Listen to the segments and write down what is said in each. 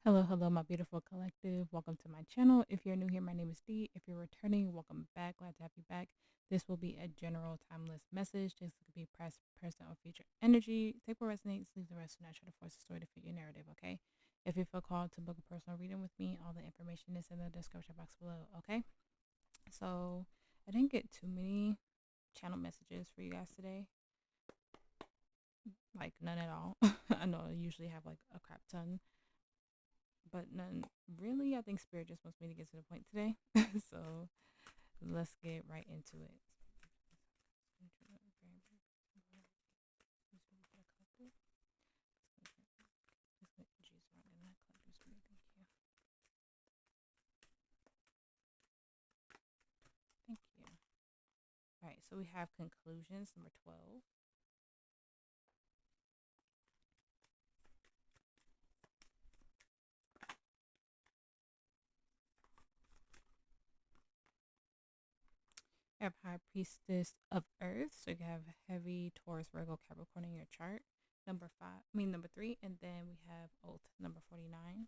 Hello, hello, my beautiful collective. Welcome to my channel. If you're new here, my name is Dee. If you're returning, welcome back. Glad to have you back. This will be a general timeless message. This could be past, present, or future energy. Take what resonates, leave the rest, and not try to force the story to fit your narrative, okay? If you feel called to book a personal reading with me, all the information is in the description box below, okay? So, I didn't get too many channel messages for you guys today. Like, none at all. I know I usually have like a crap ton, but none really. I think spirit just wants me to get to the point today. So let's get right into it. Thank you. All right, so we have conclusions number 12. We have High Priestess of Earth. So you have Heavy, Taurus, Virgo, Capricorn in your chart. Number 3. And then we have Oath, number 49.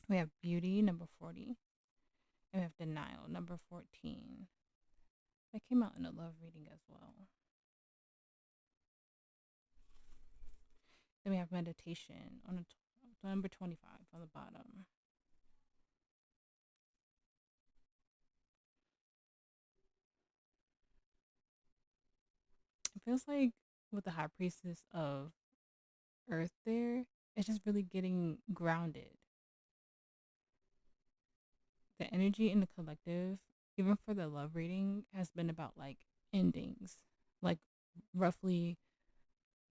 We have Beauty, number 40. And we have Denial, number 14. That came out in a love reading as well. Then we have Meditation on number 25 on the bottom. It feels like with the High Priestess of Earth there, it's just really getting grounded. The energy in the collective, even for the love reading, has been about like endings, like roughly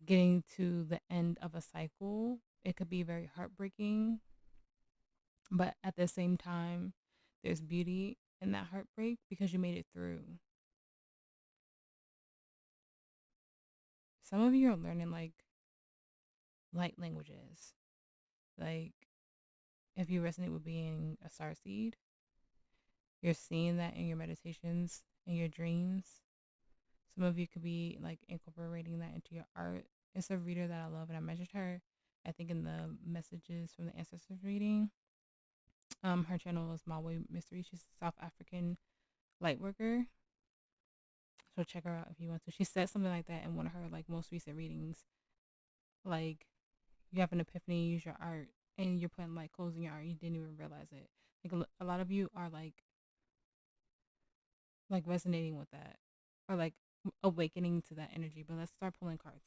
getting to the end of a cycle. It could be very heartbreaking, but at the same time, there's beauty in that heartbreak because you made it through. Some of you are learning like light languages. Like if you resonate with being a starseed, you're seeing that in your meditations, in your dreams. Some of you could be like incorporating that into your art. It's a reader that I love, and I mentioned her, I think, in the messages from the Ancestor reading. Her channel is My Way Mystery. She's a South African light worker. So check her out if you want to. She said something like that in one of her like most recent readings. Like you have an epiphany, use your art, and you're putting like closing your art. You didn't even realize it. Like a lot of you are like resonating with that, or like awakening to that energy. But let's start pulling cards.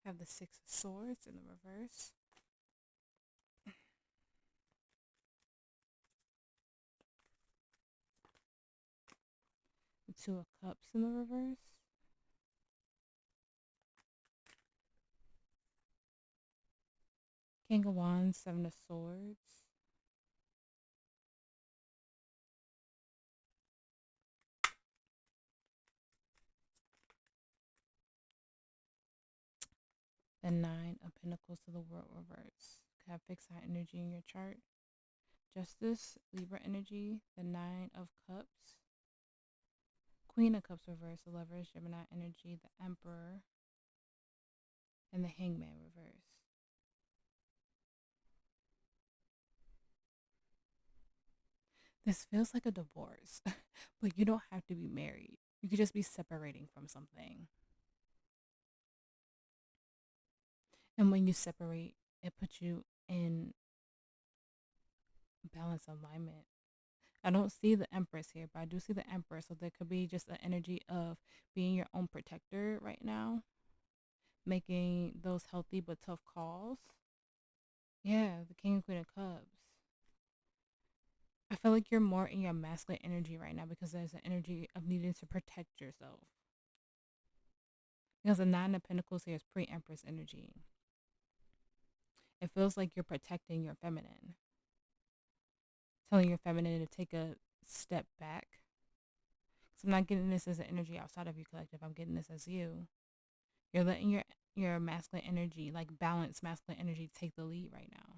Have the Six of Swords in the reverse. The Two of Cups in the reverse. King of Wands, Seven of Swords. The Nine of Pentacles to the World reverse. Have fixed high energy in your chart. Justice, Libra energy. The Nine of Cups. Queen of Cups reverse. The Lovers, Gemini energy. The Emperor. And the Hangman reverse. This feels like a divorce, but you don't have to be married. You could just be separating from something. And when you separate, it puts you in balance alignment. I don't see the Empress here, but I do see the Empress. So there could be just an energy of being your own protector right now, making those healthy but tough calls. Yeah, the King and Queen of Cups. I feel like you're more in your masculine energy right now because there's an energy of needing to protect yourself. Because the Nine of Pentacles here is pre-Empress energy. It feels like you're protecting your feminine, telling your feminine to take a step back. So I'm not getting this as an energy outside of your collective. I'm getting this as you. You're letting your masculine energy, like balanced masculine energy, take the lead right now.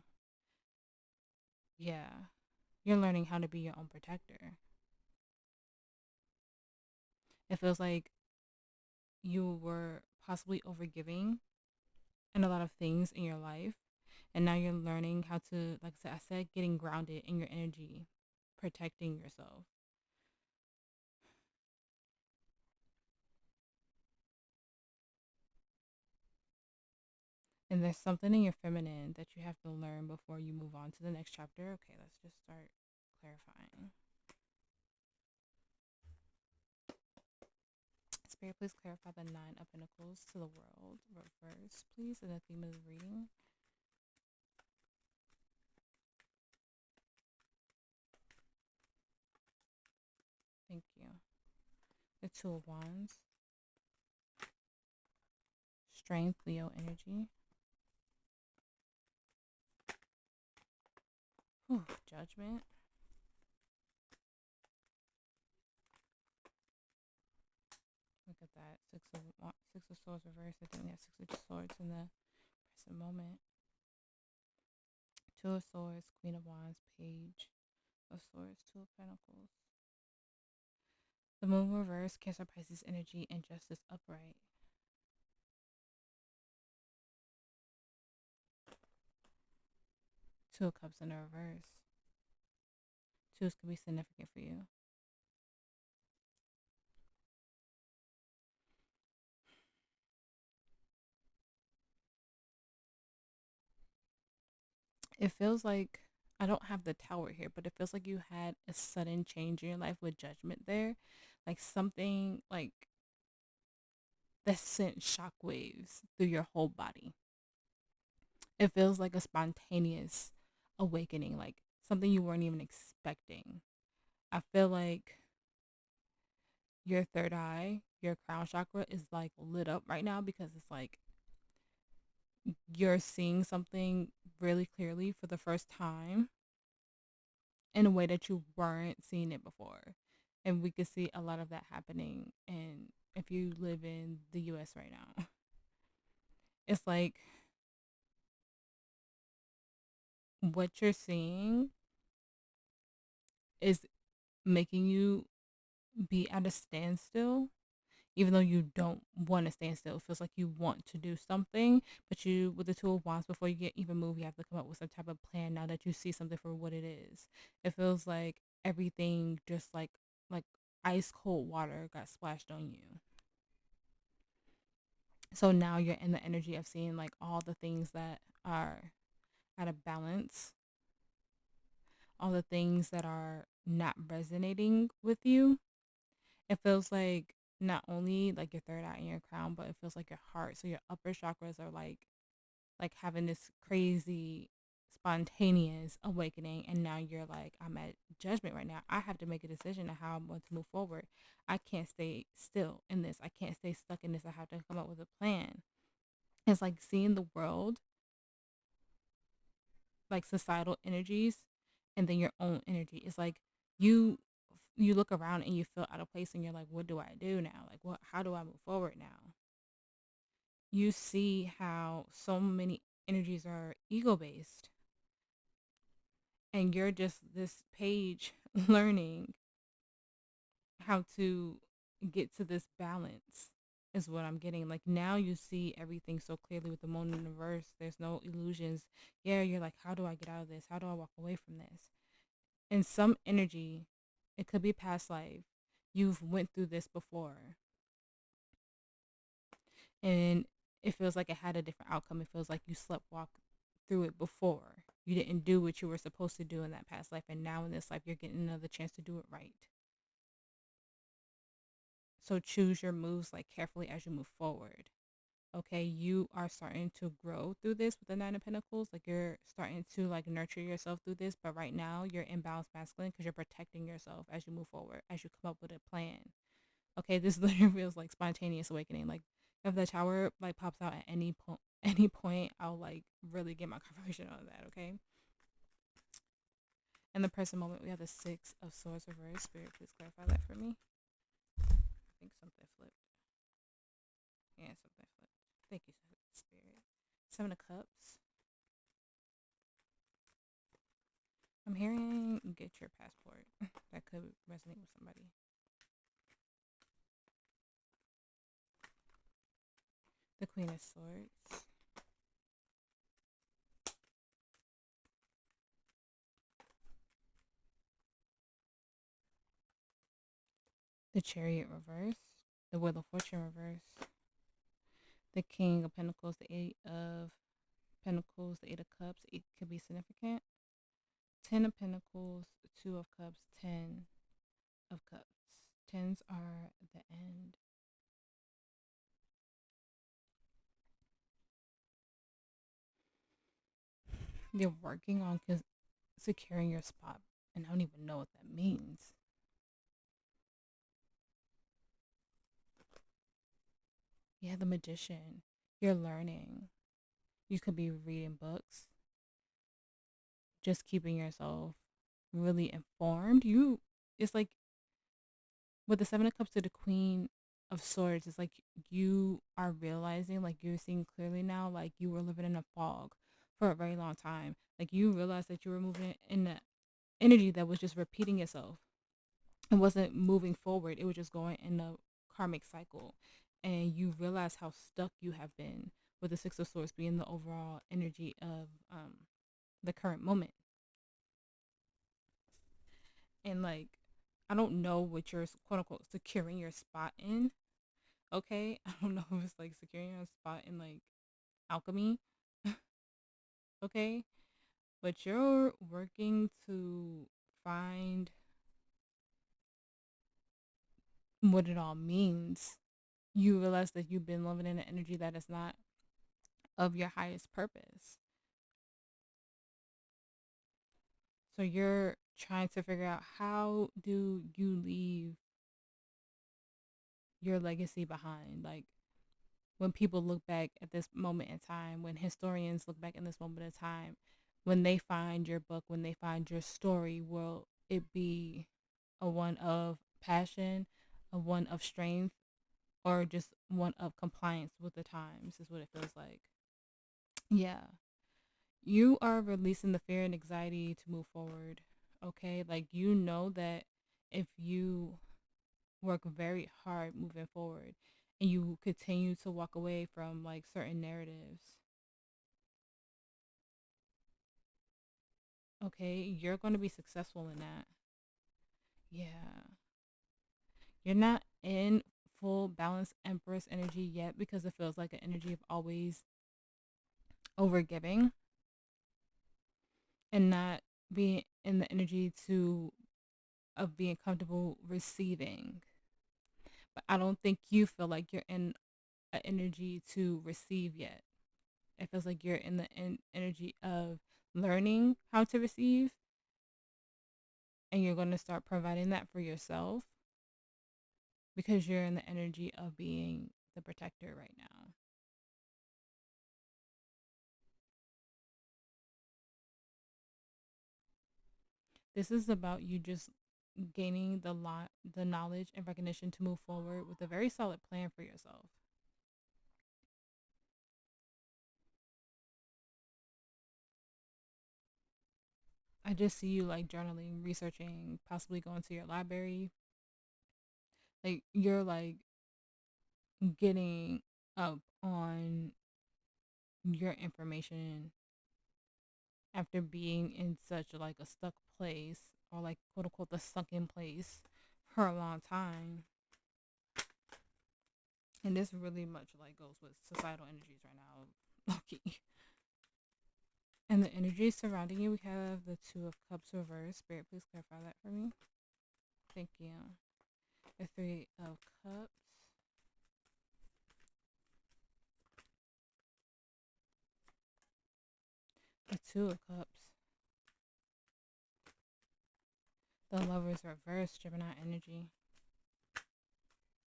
Yeah. You're learning how to be your own protector. It feels like you were possibly overgiving in a lot of things in your life. And now you're learning how to, like I said, getting grounded in your energy, protecting yourself. And there's something in your feminine that you have to learn before you move on to the next chapter. Okay, let's just start clarifying. Spirit, please clarify the 9 of Pentacles to the world. Reverse, please, and the theme of the reading. Thank you. The 2 of Wands. Strength, Leo energy. Whew, Judgment. Look at that. Six of Swords reversed. I think we have 6 of Swords in the present moment. 2 of Swords, Queen of Wands, Page of Swords, 2 of Pentacles. The Moon reversed, Cancer, Pisces energy, and Justice upright. Two of Cups in the reverse. Twos can be significant for you. It feels like, I don't have the Tower here, but it feels like you had a sudden change in your life with Judgment there. Like something like that sent shockwaves through your whole body. It feels like a spontaneous awakening, like something you weren't even expecting. I feel like your third eye, your crown chakra is like lit up right now because it's like you're seeing something really clearly for the first time in a way that you weren't seeing it before. And we could see a lot of that happening. And if you live in the US right now, it's like what you're seeing is making you be at a standstill, even though you don't want to stand still. It feels like you want to do something, but you, with the Two of Wands, before you get even moved, you have to come up with some type of plan now that you see something for what it is. It feels like everything just like ice cold water got splashed on you. So now you're in the energy of seeing like all the things that are out of balance, all the things that are not resonating with you. It feels like not only like your third eye and your crown, but it feels like your heart. So your upper chakras are like having this crazy spontaneous awakening, and now you're like, I'm at Judgment right now. I have to make a decision of how I'm going to move forward. I can't stay still in this. I can't stay stuck in this. I have to come up with a plan. It's like seeing the world, like societal energies, and then your own energy. It's like you look around and you feel out of place, and you're like, what do I do now? Like, what, how do I move forward now? You see how so many energies are ego based, and you're just this page learning how to get to this balance is what I'm getting. Like now you see everything so clearly with the moon in reverse. There's no illusions. Yeah, you're like, how do I get out of this? How do I walk away from this? In some energy, it could be past life. You've went through this before, and it feels like it had a different outcome. It feels like you slept walk through it before. You didn't do what you were supposed to do in that past life, and now in this life you're getting another chance to do it right. So choose your moves like carefully as you move forward. Okay, you are starting to grow through this with the 9 of Pentacles. Like you're starting to like nurture yourself through this, but right now you're in balanced masculine because you're protecting yourself as you move forward, as you come up with a plan. Okay, this literally feels like spontaneous awakening. Like if the Tower like pops out at any any point, I'll like really get my confirmation on that, okay? In the present moment, we have the Six of Swords reversed. Spirit, please clarify that for me. I think something flipped. Yeah, something flipped. Thank you, Spirit. Seven of Cups. I'm hearing get your passport. That could resonate with somebody. The Queen of Swords. The Chariot reverse. The Wheel of Fortune reverse. The King of Pentacles. The Eight of Pentacles. The Eight of Cups. It could be significant. 10 of Pentacles. 2 of Cups. 10 of Cups. Tens are the end. You're working on securing your spot, and I don't even know what that means. Yeah, the Magician. You're learning. You could be reading books, just keeping yourself really informed. It's like with the Seven of Cups to the Queen of Swords, it's like you are realizing, like you're seeing clearly now, like you were living in a fog for a very long time. Like you realized that you were moving in the energy that was just repeating itself. It wasn't moving forward. It was just going in a karmic cycle. And you realize how stuck you have been with the Six of Swords being the overall energy of the current moment. And like, I don't know what you're quote unquote securing your spot in. Okay. I don't know if it's like securing your spot in like alchemy. Okay. But you're working to find what it all means. You realize that you've been living in an energy that is not of your highest purpose. So you're trying to figure out, how do you leave your legacy behind? Like when people look back at this moment in time, when historians look back in this moment in time, when they find your book, when they find your story, will it be a one of passion, a one of strength, or just one of compliance with the times, is what it feels like. Yeah. You are releasing the fear and anxiety to move forward. Okay. Like, you know that if you work very hard moving forward and you continue to walk away from like certain narratives, okay, you're going to be successful in that. Yeah. You're not in full balanced Empress energy yet, because it feels like an energy of always overgiving and not being in the energy of being comfortable receiving. But I don't think you feel like you're in an energy to receive yet. It feels like you're in the energy of learning how to receive, and you're going to start providing that for yourself, because you're in the energy of being the protector right now. This is about you just gaining the knowledge and recognition to move forward with a very solid plan for yourself. I just see you like journaling, researching, possibly going to your library. Like you're like getting up on your information after being in such like a stuck place, or like quote unquote the sunken place, for a long time. And this really much like goes with societal energies right now, Loki. And the energies surrounding you, we have the Two of Cups reversed. Spirit, please clarify that for me. Thank you. The Three of Cups. The Two of Cups. The Lovers reversed, Gemini energy.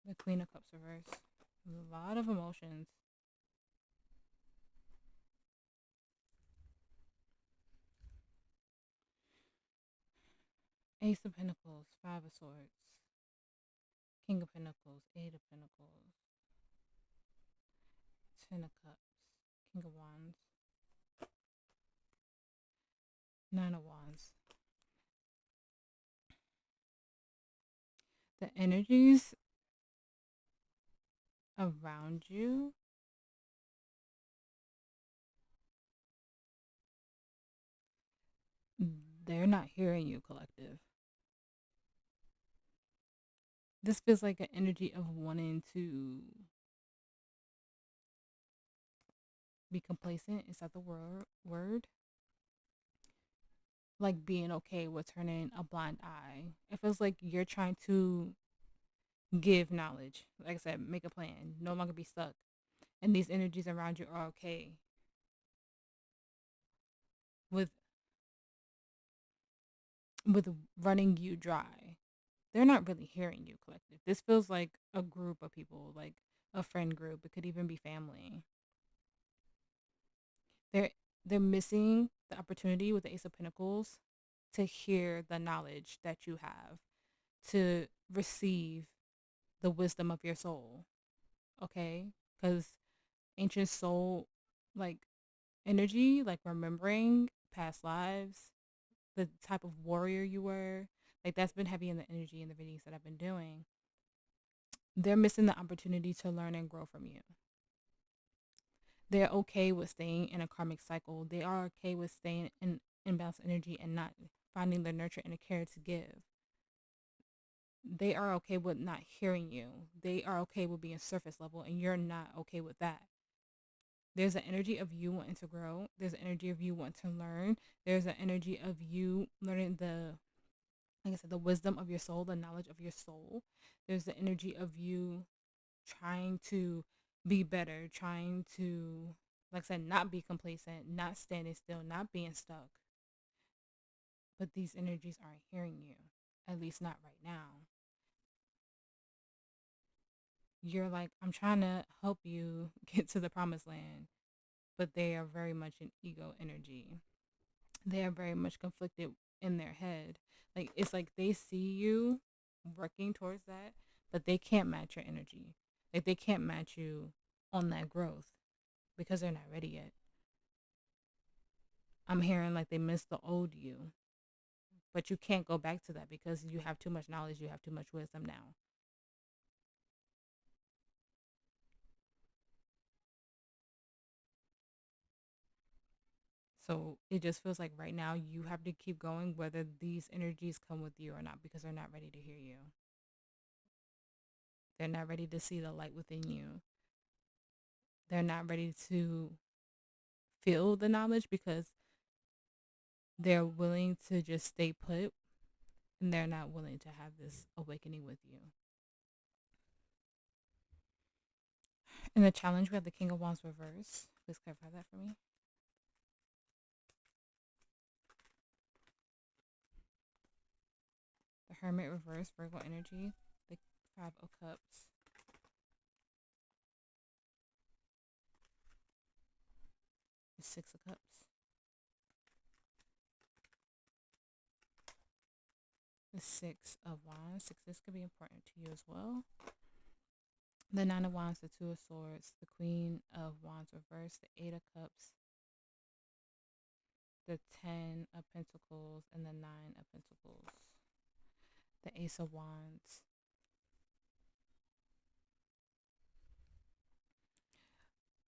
The Queen of Cups reversed. A lot of emotions. Ace of Pentacles, Five of Swords, King of Pentacles, Eight of Pentacles, Ten of Cups, King of Wands, Nine of Wands. The energies around you they're not hearing you, collective. This feels like an energy of wanting to be complacent. Is that the word? Like being okay with turning a blind eye. It feels like you're trying to give knowledge. Like I said, make a plan, no longer be stuck. And these energies around you are okay with running you dry. They're not really hearing you, collective. This feels like a group of people, like a friend group. It could even be family. They're they're missing the opportunity with the Ace of Pentacles to hear the knowledge that you have, to receive the wisdom of your soul. Okay? Because ancient soul, like energy, like remembering past lives, the type of warrior you were, like that's been heavy in the energy in the readings that I've been doing. They're missing the opportunity to learn and grow from you. They're okay with staying in a karmic cycle. They are okay with staying in imbalanced energy and not finding the nurture and the care to give. They are okay with not hearing you. They are okay with being surface level, and you're not okay with that. There's an energy of you wanting to grow. There's an energy of you wanting to learn. There's an energy of you learning like I said, the wisdom of your soul, the knowledge of your soul. There's the energy of you trying to be better, trying to, like I said, not be complacent, not standing still, not being stuck. But these energies aren't hearing you, at least not right now. You're like, I'm trying to help you get to the promised land, but they are very much in ego energy. They are very much conflicted in their head. Like, it's like they see you working towards that, but they can't match your energy. Like, they can't match you on that growth because they're not ready yet. I'm hearing like they miss the old you, but you can't go back to that because you have too much knowledge, you have too much wisdom now. So it just feels like right now you have to keep going whether these energies come with you or not, because they're not ready to hear you. They're not ready to see the light within you. They're not ready to feel the knowledge because they're willing to just stay put, and they're not willing to have this awakening with you. In the challenge, we have the King of Wands reverse. Please clarify that for me. The Hermit reverse, Virgo energy. The Five of Cups. The Six of Cups. The Six of Wands. Sixes could be important to you as well. The Nine of Wands, the Two of Swords, the Queen of Wands reverse, the Eight of Cups, the Ten of Pentacles, and the Nine of Pentacles. The Ace of Wands.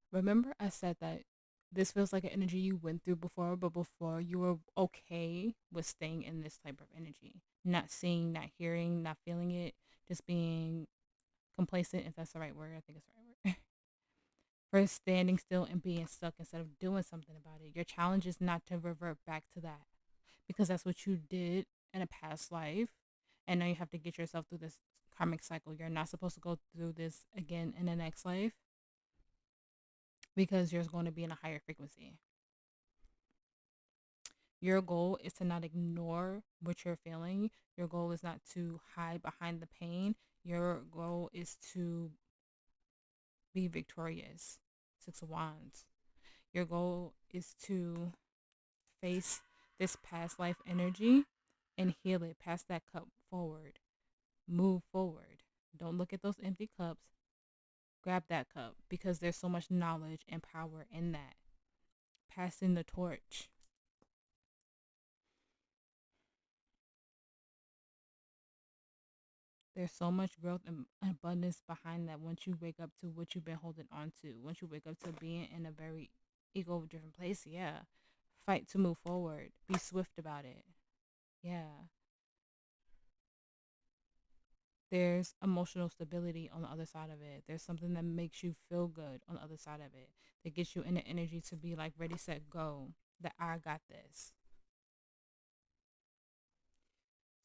Remember I said that this feels like an energy you went through before, but before you were okay with staying in this type of energy. Not seeing, not hearing, not feeling it, just being complacent, if that's the right word. I think it's the right word. For standing still and being stuck instead of doing something about it. Your challenge is not to revert back to that, because that's what you did in a past life. And now you have to get yourself through this karmic cycle. You're not supposed to go through this again in the next life, because you're going to be in a higher frequency. Your goal is to not ignore what you're feeling. Your goal is not to hide behind the pain. Your goal is to be victorious. Six of Wands. Your goal is to face this past life energy and heal it. Pass that cup forward. Move forward. Don't look at those empty cups. Grab that cup because there's so much knowledge and power in that. Passing the torch. There's so much growth and abundance behind that once you wake up to what you've been holding on to. Once you wake up to being in a very ego driven place, yeah. Fight to move forward. Be swift about it. Yeah. There's emotional stability on the other side of it. There's something that makes you feel good on the other side of it. That gets you in the energy to be like ready, set, go. That I got this.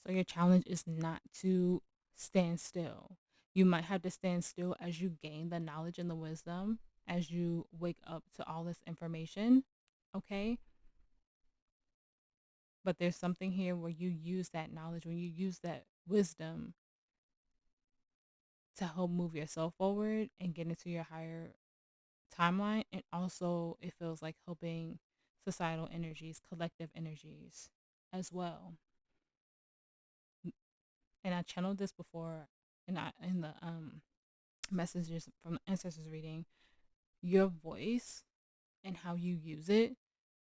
So your challenge is not to stand still. You might have to stand still as you gain the knowledge and the wisdom, as you wake up to all this information, okay? But there's something here where you use that knowledge, when you use that wisdom to help move yourself forward and get into your higher timeline. And also, it feels like helping societal energies, collective energies as well. And I channeled this before in the messages from the ancestors reading. Your voice and how you use it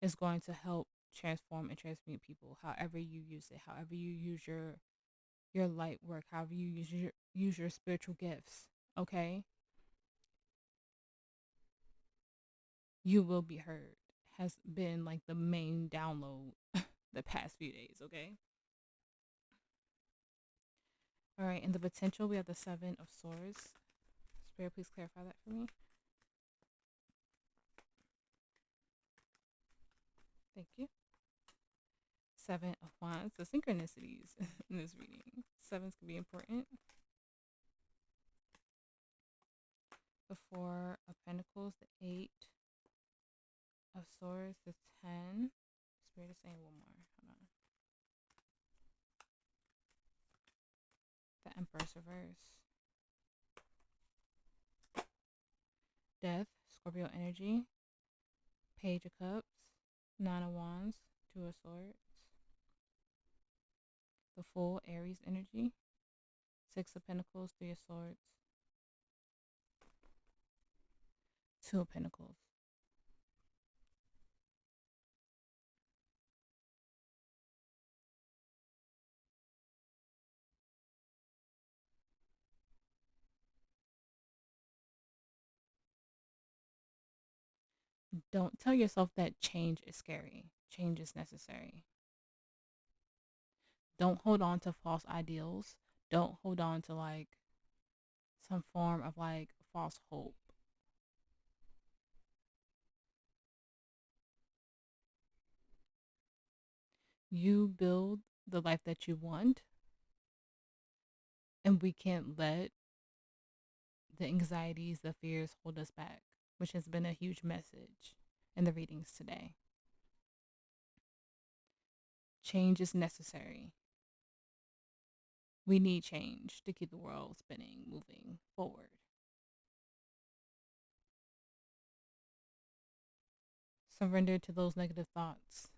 is going to help transform and transmute people. However you use it, however you use your light work, however you use your spiritual gifts, okay? You will be heard. Has been like the main download the past few days, okay? All right, in the potential, we have the Seven of Swords. Spirit, please clarify that for me. Thank you. Seven of Wands, the synchronicities in this reading. Sevens can be important. The Four of Pentacles, the Eight of Swords, the 10. Spirit is saying one more. Hold on. The Empress reverse. Death, Scorpio energy. Page of Cups, Nine of Wands, Two of Swords. The Full, Aries energy. Six of Pentacles, Three of Swords. Two of Pentacles. Don't tell yourself that change is scary. Change is necessary. Don't hold on to false ideals. Don't hold on to like some form of like false hope. You build the life that you want, and we can't let the anxieties, the fears hold us back, which has been a huge message in the readings today. Change is necessary. We need change to keep the world spinning, moving forward. Surrender to those negative thoughts.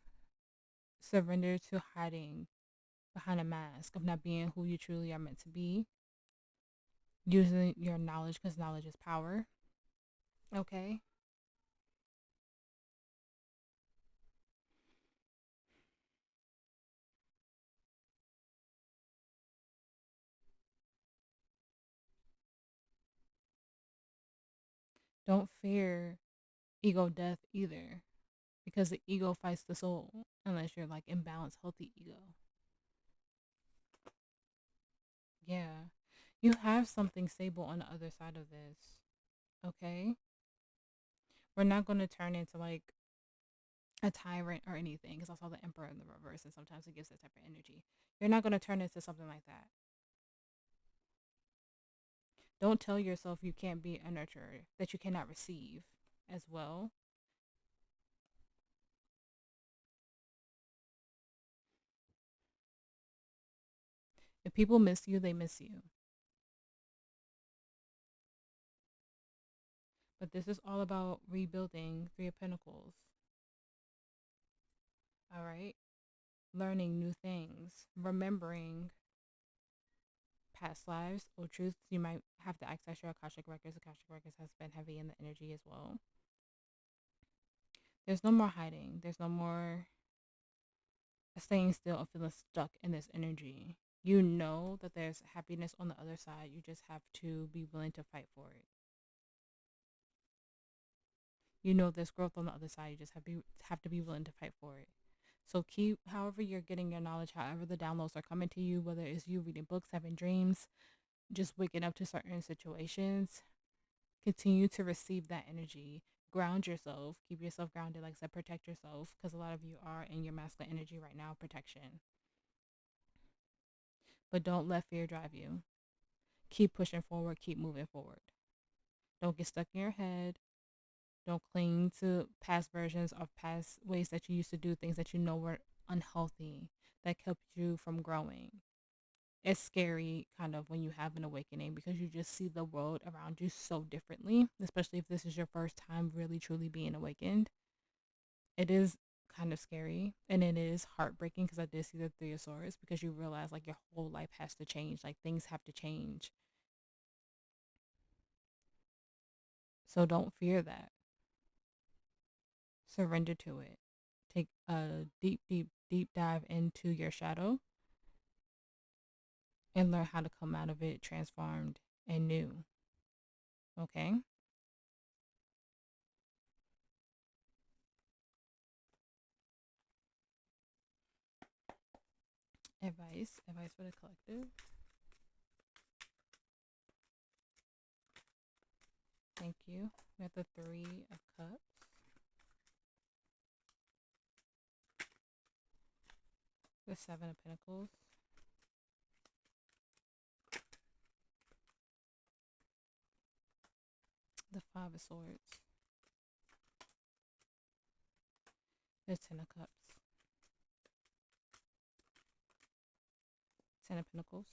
Surrender to hiding behind a mask of not being who you truly are meant to be. Using your knowledge because knowledge is power. Okay? Don't fear ego death either because the ego fights the soul unless you're like imbalanced, healthy ego. Yeah. You have something stable on the other side of this. Okay? We're not going to turn into like a tyrant or anything because I saw the emperor in the reverse and sometimes it gives that type of energy. You're not going to turn into something like that. Don't tell yourself you can't be a nurturer, that you cannot receive as well. If people miss you, they miss you. But this is all about rebuilding. Three of Pentacles. All right. learning new things, remembering past lives or truths. You might have to access your Akashic Records. Akashic Records has been heavy in the energy as well. There's no more hiding. There's no more staying still or feeling stuck in this energy. You know that there's happiness on the other side. You just have to be willing to fight for it. You know there's growth on the other side. You just have to be willing to fight for it. So keep, however you're getting your knowledge, however the downloads are coming to you, whether it's you reading books, having dreams, just waking up to certain situations, continue to receive that energy. Ground yourself. Keep yourself grounded. Like I said, protect yourself, because a lot of you are in your masculine energy right now, protection. But don't let fear drive you. Keep pushing forward. Keep moving forward. Don't get stuck in your head. Don't cling to past versions of past ways that you used to do things that you know were unhealthy, that kept you from growing. It's scary kind of when you have an awakening, because you just see the world around you so differently, especially if this is your first time really truly being awakened. It is kind of scary, and it is heartbreaking, because I did see the Three of Swords, because you realize like your whole life has to change, like things have to change. So don't fear that. Surrender to it. Take a deep dive into your shadow and learn how to come out of it transformed and new. Okay? Advice for the collective. Thank you. We have the Three of Cups. The Seven of Pentacles. The Five of Swords. The Ten of Cups. Ten of Pentacles.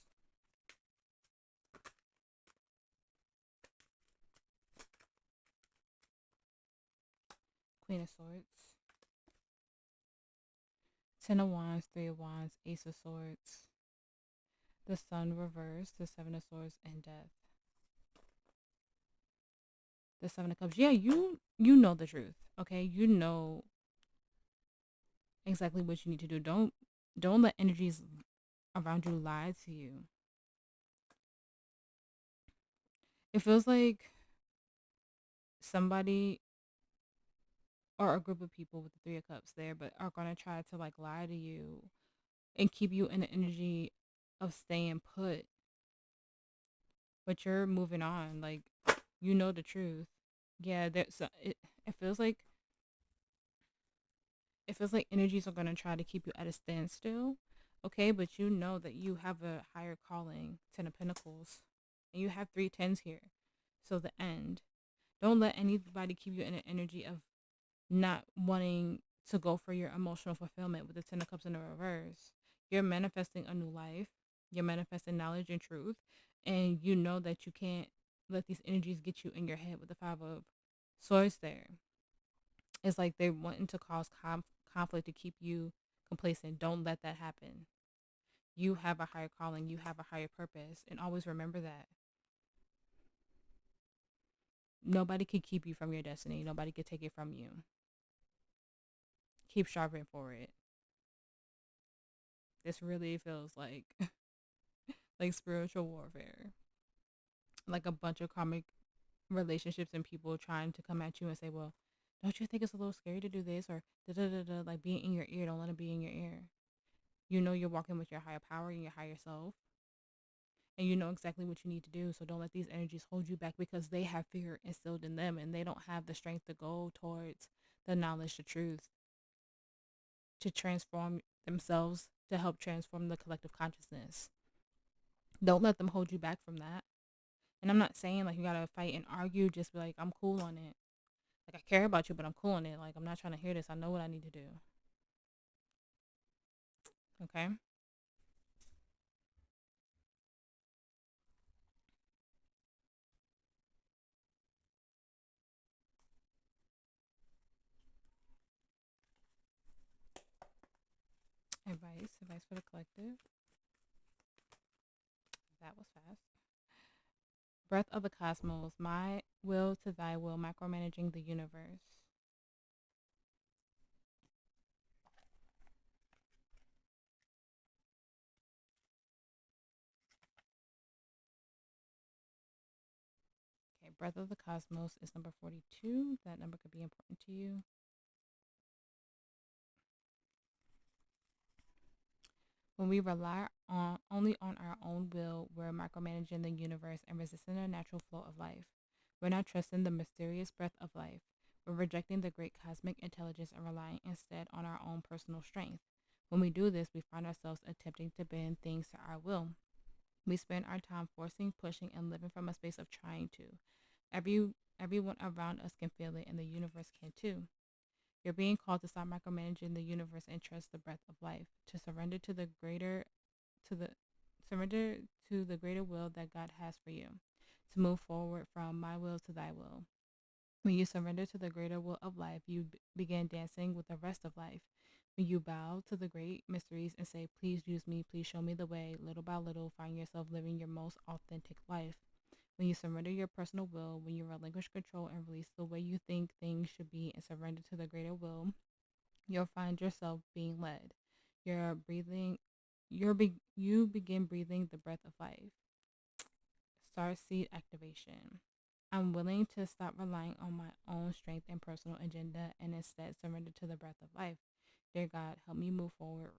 Queen of Swords. Ten of Wands, Three of Wands, Ace of Swords. The Sun reversed, the Seven of Swords, and Death. The Seven of Cups. Yeah, you know the truth. Okay? You know exactly what you need to do. Don't let energies around you lie to you. It feels like somebody or a group of people with the Three of Cups there, but are gonna try to like lie to you and keep you in the energy of staying put. But you're moving on. Like, you know the truth. Yeah, it feels like energies are gonna try to keep you at a standstill. Okay, but you know that you have a higher calling, Ten of Pentacles. And you have three tens here. So the end. Don't let anybody keep you in an energy of not wanting to go for your emotional fulfillment with the Ten of Cups in the reverse. You're manifesting a new life. You're manifesting knowledge and truth. And you know that you can't let these energies get you in your head with the Five of Swords there. It's like they're wanting to cause conflict to keep you complacent. Don't let that happen. You have a higher calling. You have a higher purpose. And always remember that. Nobody can keep you from your destiny. Nobody can take it from you. Keep striving for it. This really feels like like spiritual warfare. Like a bunch of karmic relationships and people trying to come at you and say, well, don't you think it's a little scary to do this? Or da da da da, like being in your ear. Don't let it be in your ear. You know you're walking with your higher power and your higher self. And you know exactly what you need to do. So don't let these energies hold you back, because they have fear instilled in them and they don't have the strength to go towards the knowledge, the truth, to transform themselves, to help transform the collective consciousness. Don't let them hold you back from that. And I'm not saying like you gotta fight and argue. Just be like, I'm cool on it. Like, I care about you, but I'm cool on it. Like, I'm not trying to hear this. I know what I need to do. Okay? Advice for the collective. That was fast. Breath of the cosmos, my will to thy will, micromanaging the universe. Okay, breath of the cosmos is number 42. That number could be important to you. When we rely only on our own will, we're micromanaging the universe and resisting the natural flow of life. We're not trusting the mysterious breath of life. We're rejecting the great cosmic intelligence and relying instead on our own personal strength. When we do this, we find ourselves attempting to bend things to our will. We spend our time forcing, pushing, and living from a space of trying to. Everyone around us can feel it, and the universe can too. You're being called to stop micromanaging the universe and trust the breath of life, to surrender to the greater to the surrender to the greater will that God has for you, to move forward from my will to thy will. When you surrender to the greater will of life, you begin dancing with the rest of life. When you bow to the great mysteries and say, please use me, please show me the way, little by little, find yourself living your most authentic life. When you surrender your personal will, when you relinquish control and release the way you think things should be and surrender to the greater will, you'll find yourself being led. You're breathing, you begin breathing the breath of life. Starseed activation. I'm willing to stop relying on my own strength and personal agenda and instead surrender to the breath of life. Dear God, help me move forward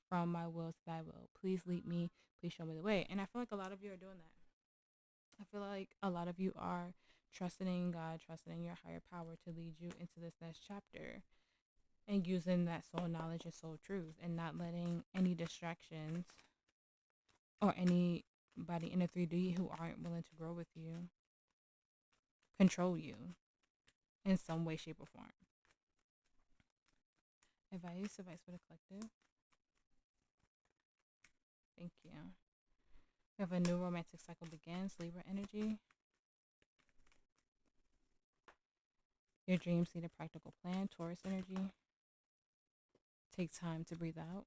from my will to thy will. Please lead me. Please show me the way. And I feel like a lot of you are doing that. I feel like a lot of you are trusting in God, trusting in your higher power to lead you into this next chapter and using that soul knowledge and soul truth and not letting any distractions or anybody in the 3D who aren't willing to grow with you control you in some way, shape, or form. Advice for the collective. Thank you. We have a new romantic cycle begins, Libra energy. Your dreams need a practical plan, Taurus energy. Take time to breathe out.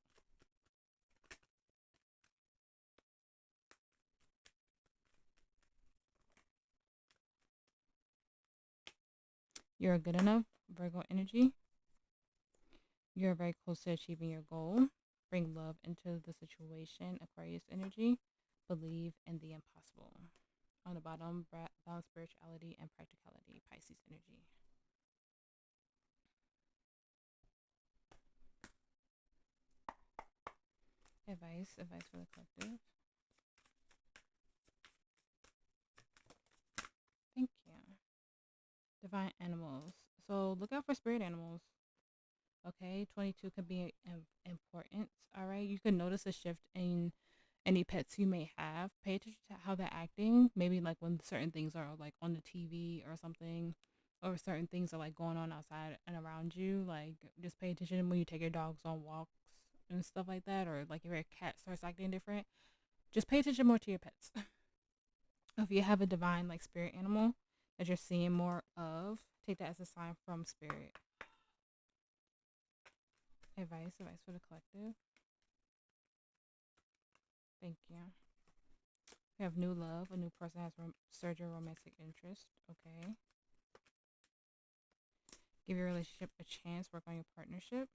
You're good enough, Virgo energy. You're very close to achieving your goal. Bring love into the situation, Aquarius energy. Believe in the impossible. On the bottom, balance spirituality and practicality, Pisces energy. Advice for the collective. Thank you. Divine animals. So look out for spirit animals. Okay, 22 can be important. All right, you can notice a shift in any pets you may have. Pay attention to how they're acting. Maybe like when certain things are like on the TV or something, or certain things are like going on outside and around you. Like just pay attention when you take your dogs on walks and stuff like that, or like if your cat starts acting different. Just pay attention more to your pets. If you have a divine like spirit animal that you're seeing more of, take that as a sign from spirit. Advice for the collective. Thank you. We have new love. A new person has surged your romantic interest. Okay. Give your relationship a chance. Work on your partnership.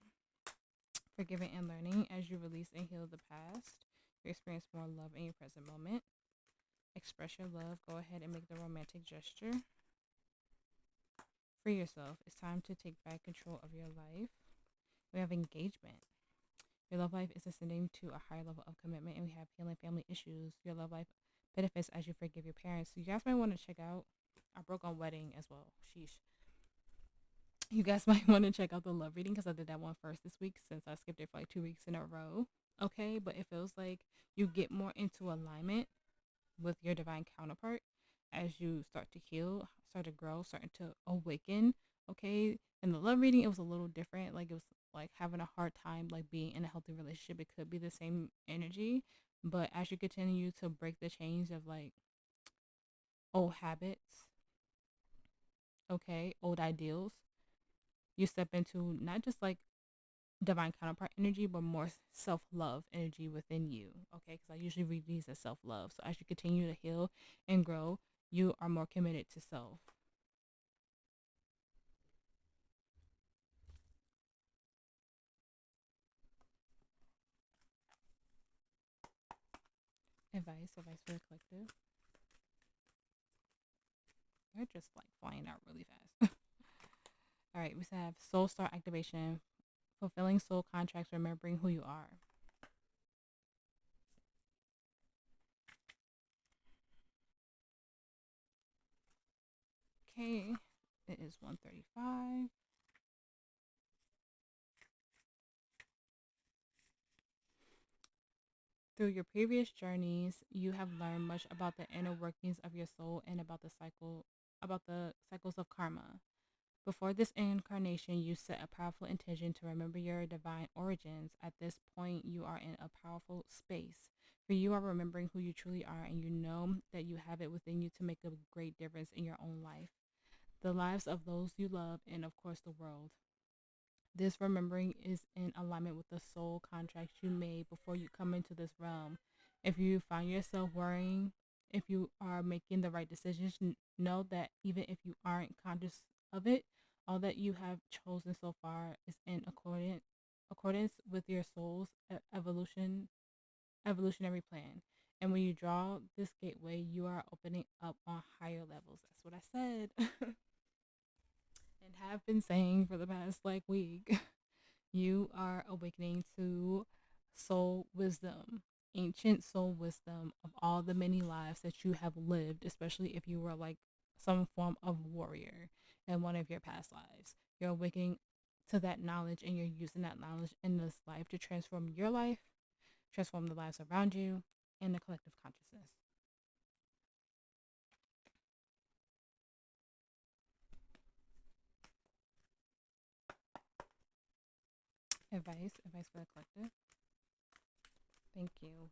Forgiving and learning. As you release and heal the past, you experience more love in your present moment. Express your love. Go ahead and make the romantic gesture. Free yourself. It's time to take back control of your life. We have engagement. Your love life is ascending to a higher level of commitment, and we have healing family issues. Your love life benefits as you forgive your parents. So you guys might want to check out our Broke on Wedding as well. Sheesh. You guys might want to check out the love reading because I did that one first this week since I skipped it for like 2 weeks in a row. Okay, but it feels like you get more into alignment with your divine counterpart as you start to heal, start to grow, starting to awaken. Okay, in the love reading, it was a little different. Like it was like having a hard time like being in a healthy relationship. It could be the same energy, but as you continue to break the chains of like old habits, okay, old ideals, you step into not just like divine counterpart energy, but more self-love energy within you. Okay, because I usually read these as self-love. So as you continue to heal and grow, you are more committed to self. Advice for the collective. They're just like flying out really fast. All right, we have soul star activation, fulfilling soul contracts, remembering who you are. Okay, it is 1:35. Through your previous journeys, you have learned much about the inner workings of your soul and about the cycles of karma. Before this incarnation, you set a powerful intention to remember your divine origins. At this point, you are in a powerful space. For you are remembering who you truly are, and you know that you have it within you to make a great difference in your own life, the lives of those you love, and of course, the world. This remembering is in alignment with the soul contracts you made before you come into this realm. If you find yourself worrying if you are making the right decisions, know that even if you aren't conscious of it, all that you have chosen so far is in accordance with your soul's evolutionary plan. And when you draw this gateway, you are opening up on higher levels. That's what I said. And have been saying for the past like week. You are awakening to soul wisdom, ancient soul wisdom of all the many lives that you have lived, especially if you were like some form of warrior in one of your past lives. You're awakening to that knowledge and you're using that knowledge in this life to transform your life, transform the lives around you, and the collective consciousness. Advice for the collective. Thank you.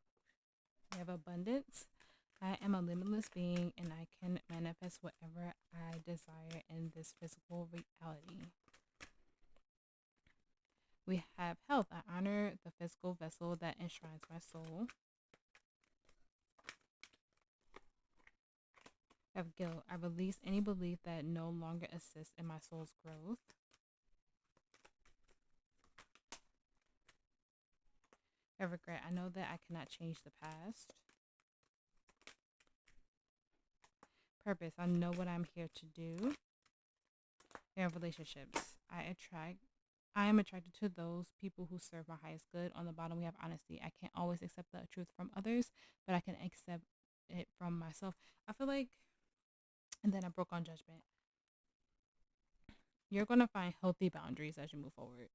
We have abundance. I am a limitless being and I can manifest whatever I desire in this physical reality. We have health. I honor the physical vessel that enshrines my soul. I have guilt. I release any belief that no longer assists in my soul's growth. I have regret. I know that I cannot change the past. Purpose. I know what I'm here to do. We have relationships. I am attracted to those people who serve my highest good. On the bottom, we have honesty. I can't always accept the truth from others, but I can accept it from myself. I feel like, and then I broke on judgment. You're going to find healthy boundaries as you move forward.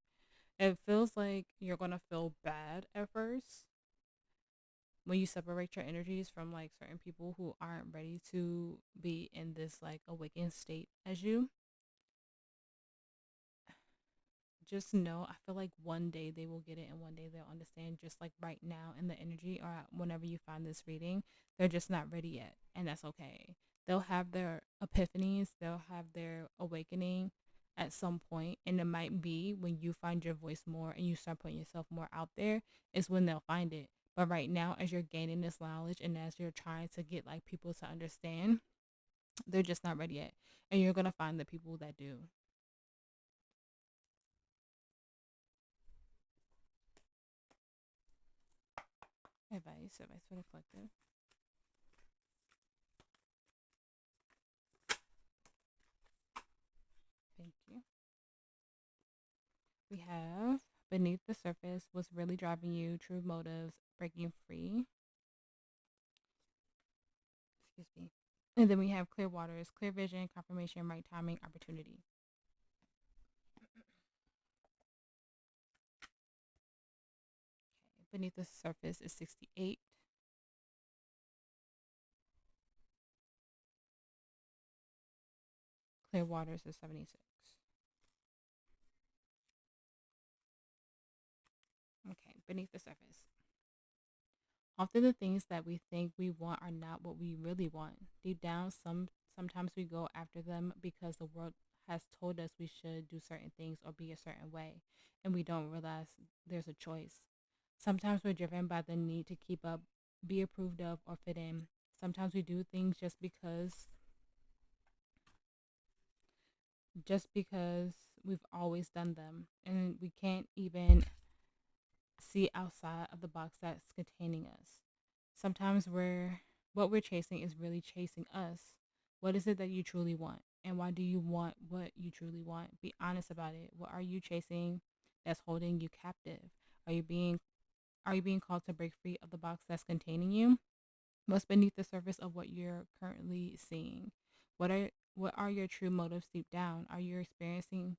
It feels like you're going to feel bad at first when you separate your energies from like certain people who aren't ready to be in this like awakened state as you. Just know, I feel like one day they will get it and one day they'll understand. Just like right now in the energy or whenever you find this reading, they're just not ready yet, and that's okay. They'll have their epiphanies, they'll have their awakening at some point, and it might be when you find your voice more and you start putting yourself more out there is when they'll find it. But right now, as you're gaining this knowledge and as you're trying to get like people to understand, they're just not ready yet, and you're gonna find the people that do. Advice for the collective. Thank you. We have beneath the surface, what's really driving you, true motives, breaking free. Excuse me. And then we have clear waters, clear vision, confirmation, right timing, opportunity. Okay. Beneath the surface is 68. Clear waters is 76. Okay. Beneath the surface. Often the things that we think we want are not what we really want. Deep down, sometimes we go after them because the world has told us we should do certain things or be a certain way, and we don't realize there's a choice. Sometimes we're driven by the need to keep up, be approved of, or fit in. Sometimes we do things just because we've always done them, and we can't even see outside of the box that's containing us. Sometimes what we're chasing is really chasing us. What is it that you truly want? And why do you want what you truly want? Be honest about it. What are you chasing that's holding you captive? Are you being are you being called to break free of the box that's containing you? What's beneath the surface of what you're currently seeing? What are your true motives deep down? Are you expanding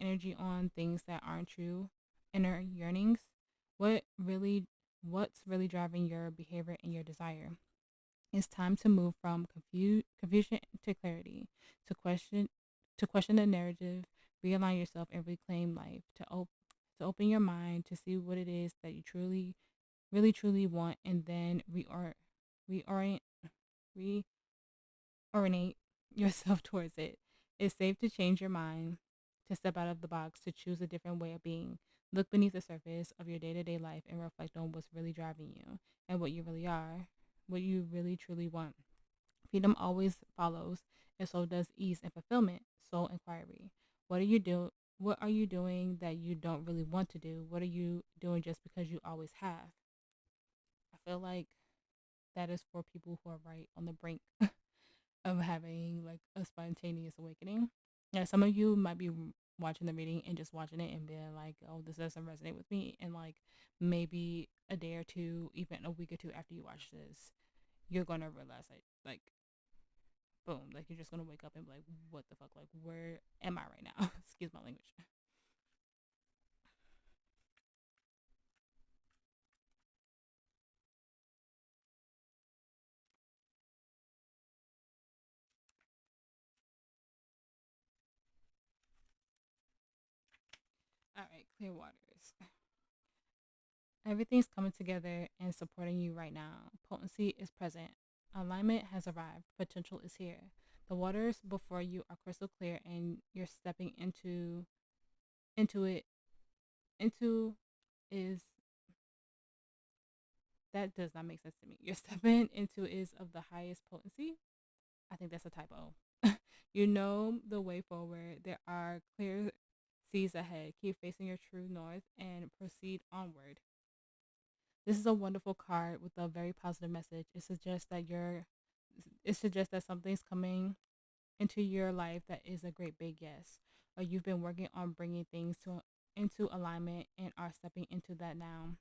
energy on things that aren't true inner yearnings? What really what's really driving your behavior and your desire? It's time to move from confusion to clarity, to question the narrative, realign yourself and reclaim life, to open your mind to see what it is that you truly really truly want, and then reorient reorient yourself towards it. It's safe to change your mind, to step out of the box, to choose a different way of being. Look beneath the surface of your day-to-day life and reflect on what's really driving you and what you really are, what you really truly want. Freedom always follows, and so does ease and fulfillment. Soul inquiry. What are you doing that you don't really want to do? What are you doing just because you always have? I feel like that is for people who are right on the brink of having like a spontaneous awakening. Yeah, some of you might be watching the reading and just watching it and being like, "Oh, this doesn't resonate with me," and like maybe a day or two, even a week or two after you watch this, you're gonna realize like boom, like you're just gonna wake up and be like, "What the fuck? Like, where am I right now?" Excuse my language. All right, clear waters. Everything's coming together and supporting you right now. Potency is present. Alignment has arrived. Potential is here. The waters before you are crystal clear, and you're stepping into it. Into is that does not make sense to me. You're stepping into is of the highest potency. I think that's a typo. You know the way forward. There are clear seas ahead. Keep facing your true north and proceed onward. This is a wonderful card with a very positive message. It suggests that something's coming into your life that is a great big yes. Or you've been working on bringing things to into alignment and are stepping into that now.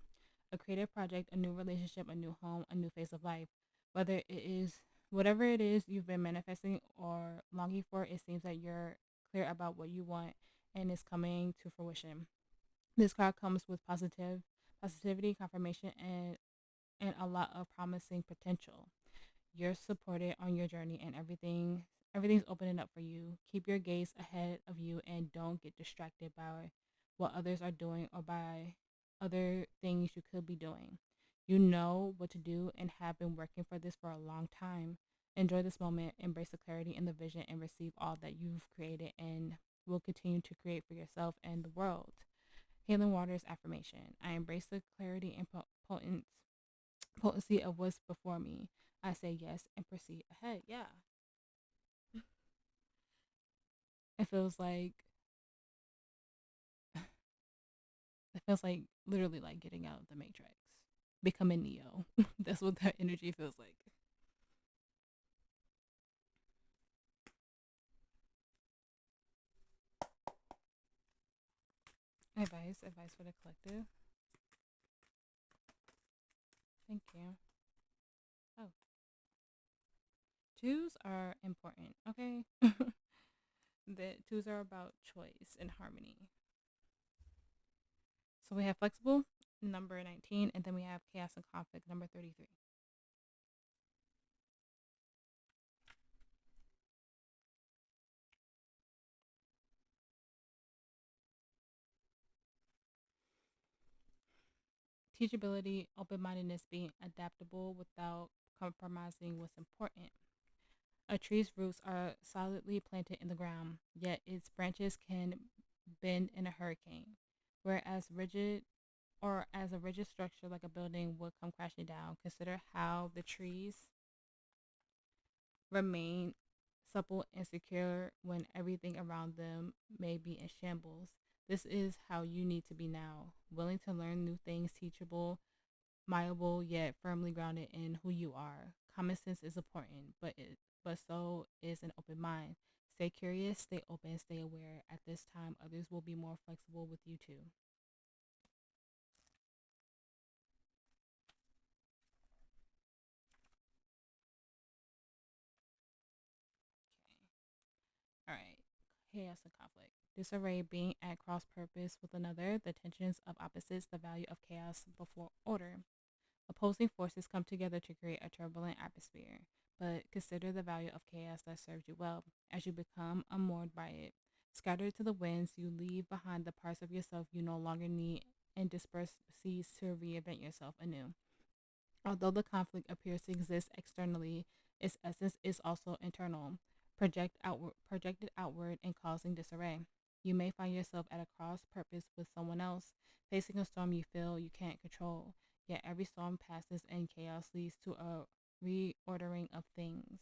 A creative project, a new relationship, a new home, a new phase of life. Whether it is whatever it is you've been manifesting or longing for, it seems that you're clear about what you want and is coming to fruition. This card comes with positivity, confirmation, and a lot of promising potential. You're supported on your journey, and everything's opening up for you. Keep your gaze ahead of you and don't get distracted by what others are doing or by other things you could be doing. You know what to do and have been working for this for a long time. Enjoy this moment, embrace the clarity and the vision, and receive all that you've created and will continue to create for yourself and the world. Healing Waters affirmation. I embrace the clarity and potency of what's before me. I say yes and proceed ahead. Yeah. It feels like it feels like literally like getting out of the matrix. Becoming Neo. That's what that energy feels like. Advice for the collective. Thank you. Oh, twos are important, okay? The twos are about choice and harmony. So we have flexible, number 19, and then we have chaos and conflict, number 33. Teachability, open mindedness, being adaptable without compromising what's important. A tree's roots are solidly planted in the ground, yet its branches can bend in a hurricane, whereas as a rigid structure like a building would come crashing down. Consider how the trees remain supple and secure when everything around them may be in shambles. This is how you need to be now, willing to learn new things, teachable, malleable, yet firmly grounded in who you are. Common sense is important, but so is an open mind. Stay curious, stay open, stay aware. At this time, others will be more flexible with you too. Okay. All right. Chaos and conflict. Disarray being at cross purpose with another, the tensions of opposites, the value of chaos before order. Opposing forces come together to create a turbulent atmosphere, but consider the value of chaos that serves you well. As you become unmoored by it, scattered to the winds, you leave behind the parts of yourself you no longer need and disperse seeds to reinvent yourself anew. Although the conflict appears to exist externally, its essence is also internal, projected outward and causing disarray. You may find yourself at a cross purpose with someone else, facing a storm you feel you can't control. Yet every storm passes and chaos leads to a reordering of things.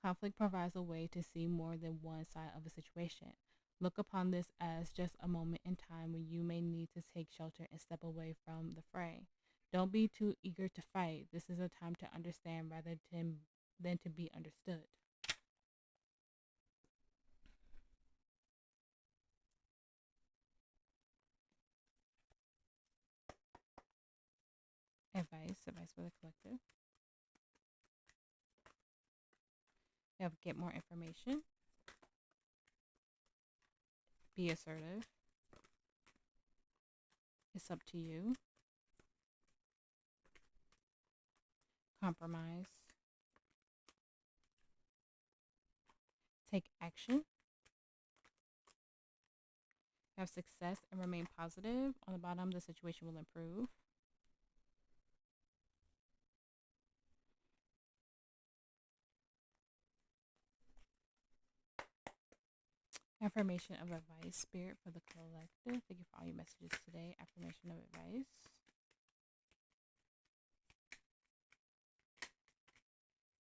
Conflict provides a way to see more than one side of a situation. Look upon this as just a moment in time when you may need to take shelter and step away from the fray. Don't be too eager to fight. This is a time to understand rather than to be understood. Advice for the collective. You have get more information. Be assertive. It's up to you. Compromise. Take action. Have success and remain positive. On the bottom, the situation will improve. Affirmation of advice, spirit for the collective. Thank you for all your messages today. Affirmation of advice.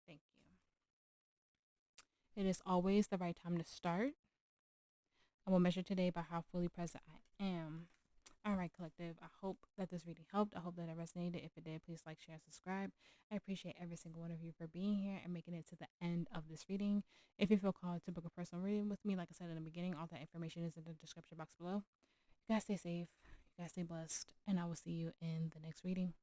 Thank you. It is always the right time to start. I will measure today by how fully present I am. All right, collective. I hope that this reading helped. I hope that it resonated. If it did, please like, share, and subscribe. I appreciate every single one of you for being here and making it to the end of this reading. If you feel called to book a personal reading with me, like I said in the beginning, all that information is in the description box below. You guys stay safe. You guys stay blessed. And I will see you in the next reading.